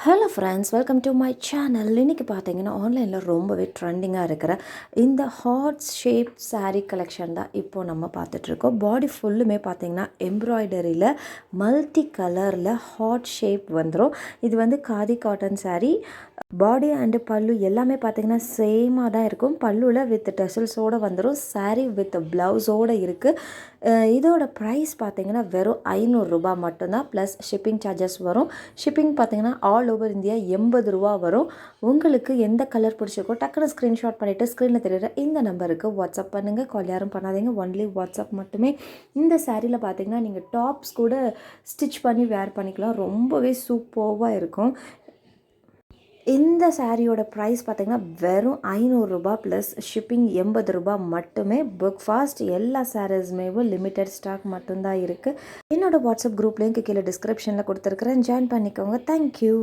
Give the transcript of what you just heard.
Hello friends, welcome to my channel. இன்றைக்கி பார்த்தீங்கன்னா ஆன்லைனில் ரொம்பவே ட்ரெண்டிங்காக இருக்கிற இந்த ஹார்ட் ஷேப் saree கலெக்ஷன் தான் இப்போது நம்ம பார்த்துட்ருக்கோம். பாடி ஃபுல்லுமே பார்த்திங்கன்னா எம்ப்ராய்டரியில் மல்டி கலரில் ஹார்ட் ஷேப் வந்துடும். இது வந்து khadi cotton saree. Body and பல்லு எல்லாமே பார்த்திங்கன்னா சேமாக தான் இருக்கும். பல்லுவில் வித் டெசல்ஸோடு வந்துடும். saree வித் ப்ளவுஸோடு இருக்குது. இதோட ப்ரைஸ் பார்த்திங்கன்னா வெறும் 500 ரூபா மட்டும்தான், ப்ளஸ் ஷிப்பிங் சார்ஜஸ் வரும். ஷிப்பிங் பார்த்திங்கன்னா ஆல் ஓவர் இந்தியா 80 ரூபா வரும். உங்களுக்கு எந்த கலர் பிடிச்சிருக்கோ டக்குனு ஸ்க்ரீன்ஷாட் பண்ணிவிட்டு ஸ்க்ரீனில் தெரியுற இந்த நம்பருக்கு வாட்ஸ்அப் பண்ணுங்கள். கால் யாரும் பண்ணாதீங்க, ஒன்லி வாட்ஸ்அப் மட்டுமே. இந்த சாரியில் பார்த்திங்கன்னா நீங்கள் டாப்ஸ் கூட ஸ்டிச் பண்ணி வேர் பண்ணிக்கலாம். ரொம்பவே சூப்பராக இருக்கும். இந்த சாரியோட ப்ரைஸ் பார்த்திங்கன்னா வெறும் 500 ரூபா ப்ளஸ் ஷிப்பிங் 80 ரூபா மட்டுமே. Book fast. எல்லா சாரீஸுமே லிமிட்டட் ஸ்டாக் மட்டும்தான் இருக்குது. என்னோடய வாட்ஸ்அப் குரூப் லிங்க் கீழே டிஸ்கிரிப்ஷனில் கொடுத்துருக்குறேன், ஜாயின் பண்ணிக்கோங்க. தேங்க்யூ.